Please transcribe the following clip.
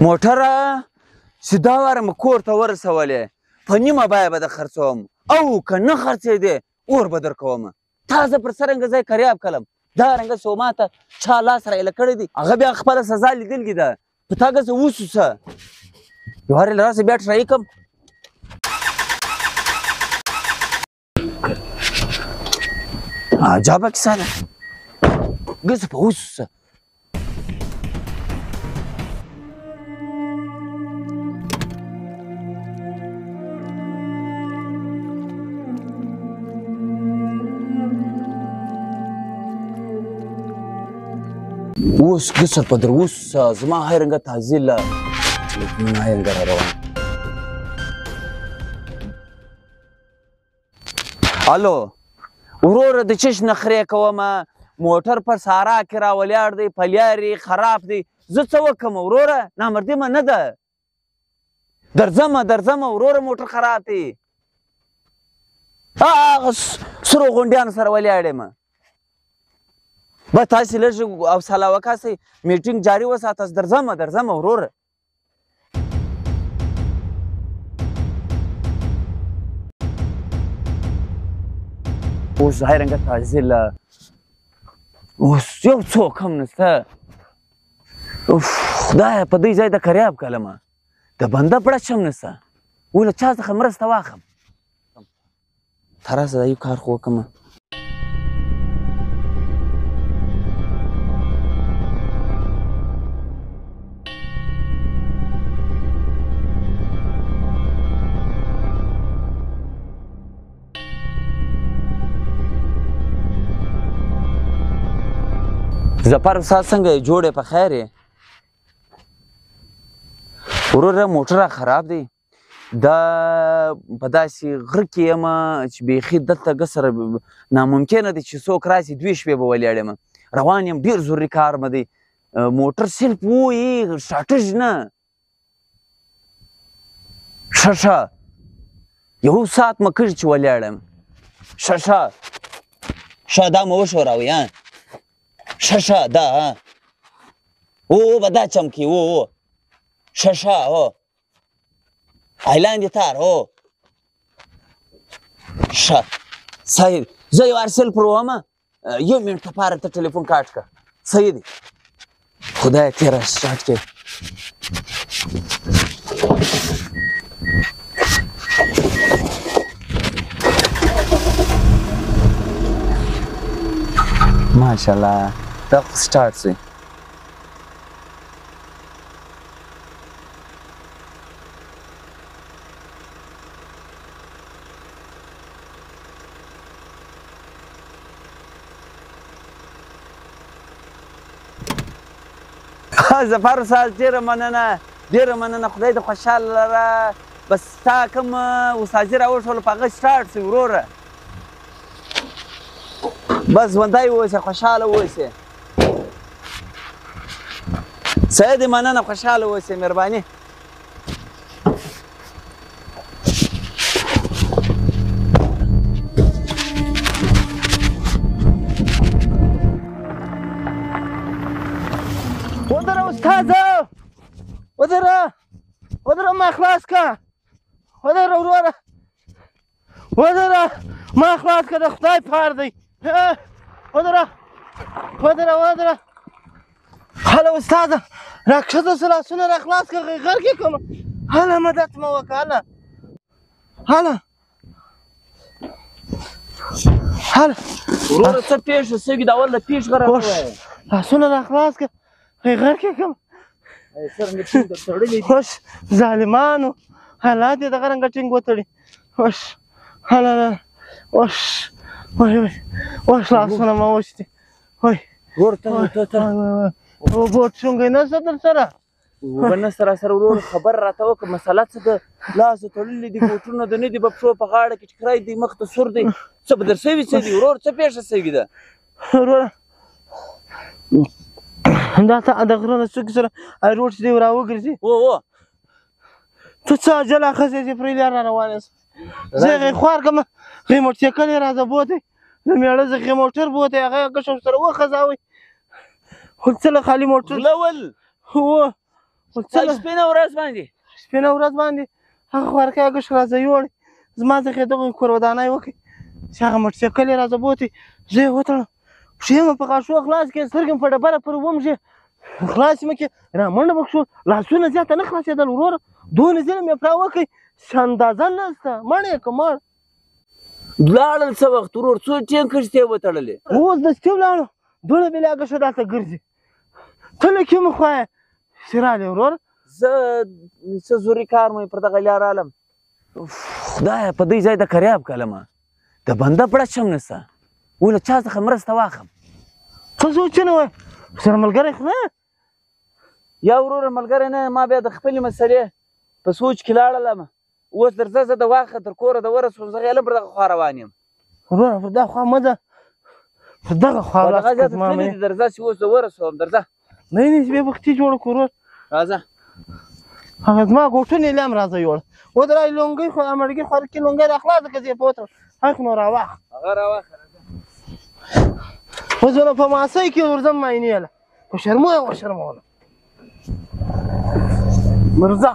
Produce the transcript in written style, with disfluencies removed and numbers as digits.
موټره چې دا واره مې کور ته ورسولې په نیمه بیه به د خرڅوم او که نه خرڅېدې اور به درکوم تا زه پر څرنګه ځای کریاب کړم دا رنګه سوما ته چا لاس رایله کړی دی هغه بیا خپله سزا لیدلې ده په تا ګسه وسوسه جوهر راسه بیا ټرای کړم عجبه کیسه ده ګسه په وسوسه اوس ګسه په در وسوسه زما هی رنګه تعزیله هی رنګه را روان الو وروره د چش نخرې کومه موټر پر سارا کې را ولاړ دی پلیارې خراب دی زه څه وکړم وروره نامردیمه نه ده درځمه وروره موټر خراب دی هغه سرو غونډیانو سره ولاړ یم به تاسې لږ حوصله وکاسئ میټینګ جاري وساتاست درځمه وروره اوس هی رنګه تعزیله اوس یو څوک هم نشته خدایه په دې ځای د کریاب کلمه د بنده پړچ هم نشته ولې چا څخه مرسته واخلم ته راسه دا یو کار خو وکړمه ظفر استاد څنګه یې جوړ یې په خیر یې وروره موټر خراب دی دا په داسې غره کې یم چې بیخي دلته ګسره ناممکنه دی چې څوک راسي 2 شپې به ولاړ یم روان یم ډېر ضروري کار مې دی موټر سیلف وایي شاټج نه ښه یو ساعت مې کړي چې ولاړ یم ښه دا مې وښوراوئ ښه دا به دا چمکي ښه ایلاندې تار ښه صحیح زه یو ارسل پر ومه 1 منټ لپاره ته ټلیفون کاټ کړه صحیح دی خدایه تېره سټارټ کړې ماشاءالله دا خو سټارټ شوی ظفر استاد ډېره مننه خدای دې خوشحاله لره بس تا کوم استادي راوښوله په هغه سټارټ شوي وروره بس ژوندی اوسې خوشحاله اوسې صحیح دی مننه خوشحاله اوسې مهرباني ودره استاده ودره ما خلاص که ودره وروره ما خلاص که د خدای پار دی ودره هله استاده راکښته سه لاسونه راخلاص که غر کې کومه هله مدد مه وکړه هله وروره څه پېښه سوي د اول د پېښ غره ووایه لاسونه راخلاص که غر کې کومه څرنګه ټینګ تړلي دي خوش ظالمانو حالات یې دغه رنګه ټینګ وتړي خوش هله وای لاسونه مه وچتي وای بوټ شونګی نشته در سره اوبه نشته راسره ورور خبر راته وکړه مسله څه ده لاسه تړلي دي بوټونه د نه دي به پښو په غاړه کې ټکری دی مخ ته سور دی څه به در سوي څه دي ورور څه پېښه سوي ده وروره دا ته د غره نه څوکې سره روډ چې دی راوګرځي ته څه عجله ښځې چې پرې لار را روان یاست زه هغې خوار کړم هغې موټرسایکل یې راځه بوتی د مېړه زه هغې موټر بوتی هغه کشم سره وخځاوئ څه له خالي موټر غلول سپینه ورځ باندې سپینه ورځ باندې هغه خوارکی هغه راځه یوړ زما څخه دغه کور ودانۍ وکړي چې هغه موټرسایکل یې راځه بوتې زه یې وتړم پښې مې په غاښو خلاص کړې سترګې مې په ډبره پورې ومږې خلاصې مې کړې رامنډه مې شو لاسونه زیاته نه خلاصېدل وروره دونه ظلم یې پرې وکړئ چې اندازه نشته مړ یې که مړ لاړل څه وخت ورور څو ټینکر شتې وتړلې اوس دستي ولاړو دونه بېلې هغه ښه دلته ګرځي ته له کومې خوا یې چې رالې وروره زه څه ضروري کار مې پر دغه لار رالم خدایه په دې ځای د کریاب کلمه د بنده پړه شم نسته و له چا څخه مرسته واخلم څه سوچونه وایې سره ملګری خو نه یا وروره ملګری نه ما بیا د خپلې مسلې په سوچ کې لاړلم اوس درځه زه د واخه تر کوره د ورسوم زه غیلم پر دغه خوا روان یم وروره پر دغه خوا مه ځه پر دغه خوا دغه زیاته تللي دي درځه چې اوس زه ورسوم درځه نه نه بیا وختي جوړه کړو ورور راځه هغه زما ګوټونه یې هم راځه یوړه ودرای لونګۍ خو امړګي خوړ کې لونګۍ راخلاصه که زه پوتم حق نو راواخ هغه راواخه اوس نو په ماسۍ کې ورځم معاینې له په شرمو یې وشرموله مرزا